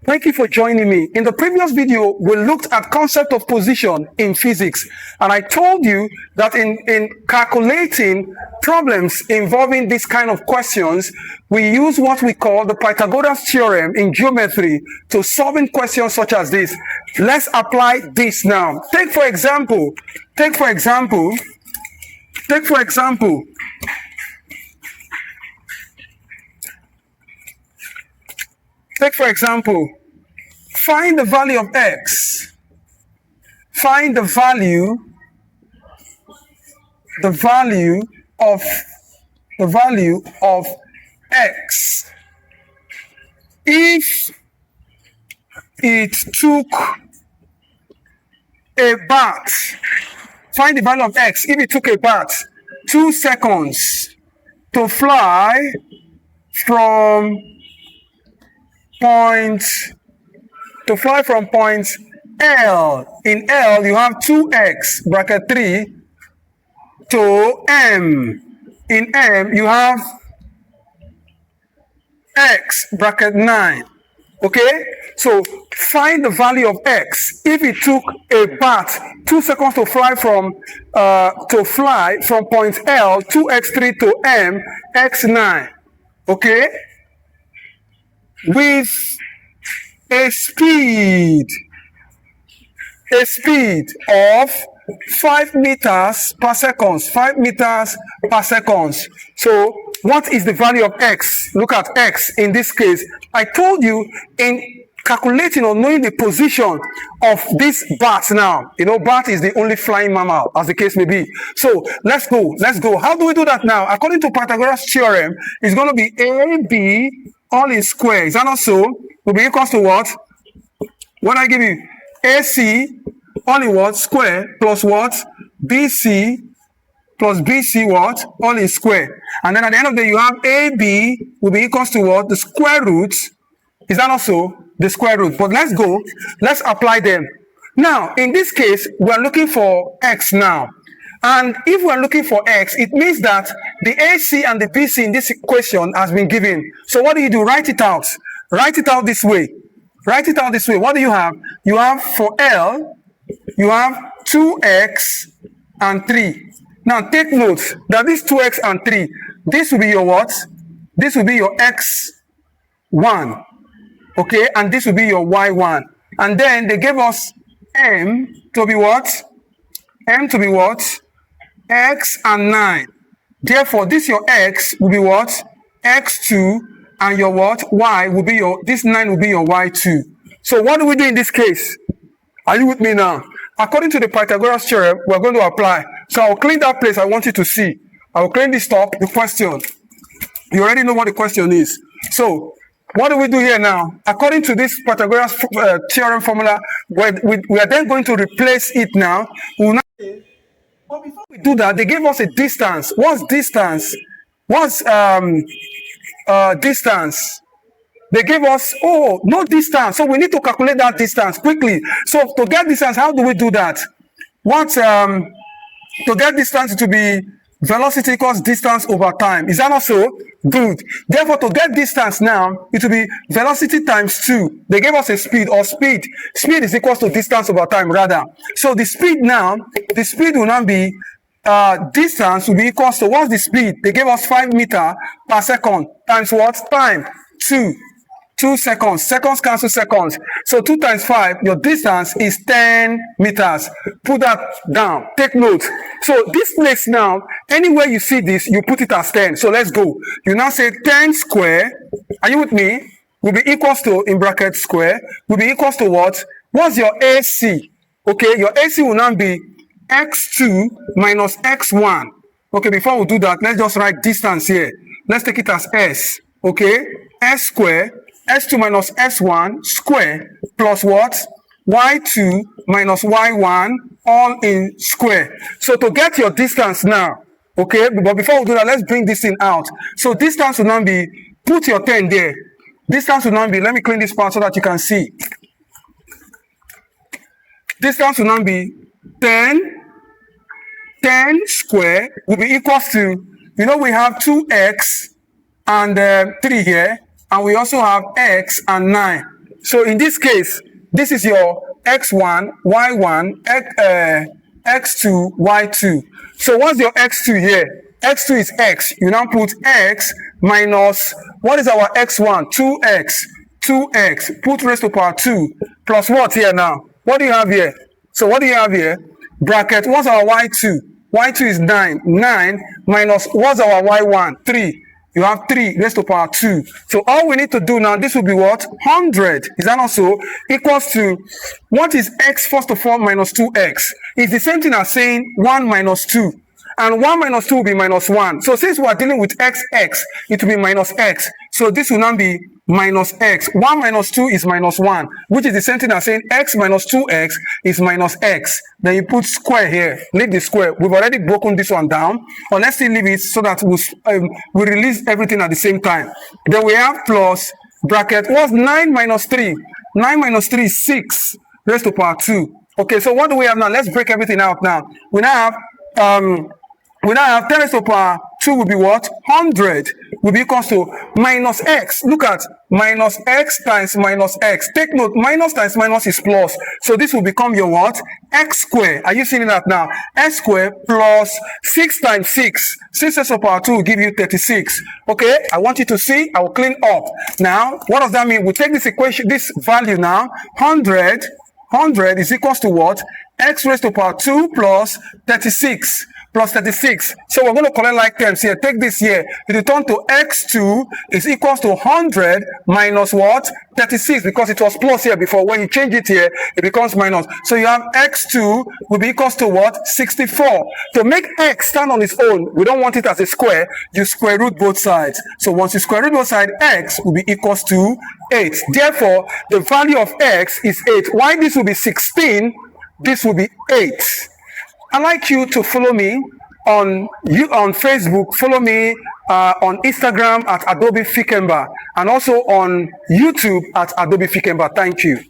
Thank you for joining me. In the previous video, we looked at concept of position in physics, and I told you that in calculating problems involving this kind of questions, we use what we call the Pythagoras theorem in geometry to solving questions such as this. Let's apply this now. Take for example, find the value of x. Find the value of x if it took a bath. Find the value of x if it took a bath 2 seconds to fly from point L. In L, you have 2x bracket 3 to M. In M, you have x bracket 9. Okay? So find the value of x if it took a bath 2 seconds to fly from point L, 2x3 to M, x9. Okay? With a speed of 5 meters per second. 5 meters per second. So what is the value of x? Look at x in this case. I told you in calculating or knowing the position of this bat now. You know, bat is the only flying mammal, as the case may be. So let's go. How do we do that now? According to Pythagoras theorem, it's going to be AB all in square. Is that not so? Will be equals to what? What I give you? AC all in what? Square plus what? BC plus BC what? All in square. And then at the end of the day, you have AB will be equals to what? The square root. Is that not so? The square root. But let's go. Let's apply them. Now, in this case, we're looking for x now. And if we're looking for x, it means that the AC and the BC in this equation has been given. So what do? Write it out. Write it out this way. What do you have? You have for L, you have 2x and 3. Now take note that this 2x and 3, this will be your what? This will be your x1. Okay, and this will be your y1. And then they gave us m to be what? X and 9. Therefore, this your x will be what? X2, and your what? Y will be this 9 will be your y2. So what do we do in this case? Are you with me now? According to the Pythagoras theorem, we're going to apply. So I'll clean that place I want you to see. I will clean this top, the question. You already know what the question is. So what do we do here now? According to this Pythagoras theorem formula, we are then going to replace it now. But before we do that, they gave us a distance. What's distance? Distance? They gave us, no distance. So we need to calculate that distance quickly. So to get distance, how do we do that? To get distance, to be velocity equals distance over time. Is that not so? Good. Therefore, to get distance now, it will be velocity times 2. They gave us a speed, or speed. Speed is equals to distance over time, rather. So the speed will now be, distance will be equals to, what's the speed? They gave us 5 meters per second times what? Time. 2 seconds. Seconds cancel seconds. So 2 times 5, your distance is 10 meters. Put that down. Take note. So this place now, anywhere you see this, you put it as 10. So let's go. You now say 10 square. Are you with me? Will be equals to, in bracket square, will be equals to what? What's your AC? Okay, your AC will now be x2 minus x1. Okay, before we do that, let's just write distance here. Let's take it as s. Okay, s square. S2 minus S1 square plus what? Y2 minus Y1 all in square. So to get your distance now, okay, but before we do that, let's bring this thing out. So distance will now be, put your 10 there. Distance will now be, let me clean this part so that you can see. Distance will now be 10 square will be equals to, you know, we have 2x and 3 here. And we also have x and 9. So in this case, this is your x1, y1, x2, y2. So what's your x2 here? X2 is x. You now put x minus, what is our x1? 2x. 2x. Put raised to power 2. Plus what here now? What do you have here? So what do you have here? Bracket, what's our y2? Y2 is 9. 9 minus, what's our y1? 3. You have 3 raised to power 2. So all we need to do now, this will be what? 100. Is that not so? Equals to, what is x first of all minus 2x? It's the same thing as saying 1 minus 2. And 1 minus 2 will be minus 1. So since we are dealing with x, it will be minus x. So this will now be minus x. 1 minus 2 is minus 1, which is the same thing as saying x minus 2x is minus x. Then you put square here. Leave the square. We've already broken this one down. Or let's still leave it so that we release everything at the same time. Then we have plus bracket. What's 9 minus 3? 9 minus 3 is 6 raised to power 2. Okay, so what do we have now? Let's break everything out now. We now have 10 raised to power 2 will be what? 100 will be equals to minus x. Look at minus x times minus x. Take note, minus times minus is plus. So this will become your what? X squared. Are you seeing that now? X squared plus 6 times 6. 6 raised to power 2 will give you 36. Okay, I want you to see. I will clean up. Now, what does that mean? We take this equation, this value now. 100 is equals to what? X raised to power 2 plus 36. Plus 36. So we're going to collect like terms here. Take this here. You return to x2 is equals to 100 minus what? 36, because it was plus here before. When you change it here, it becomes minus. So you have x2 will be equals to what? 64. To make x stand on its own, we don't want it as a square. You square root both sides. So once you square root both sides, x will be equals to 8. Therefore, the value of x is 8. Why this will be 16, this will be 8. I'd like you to follow me on Facebook, follow me on Instagram at Adobe Fikemba, and also on YouTube at Adobe Fikemba. Thank you.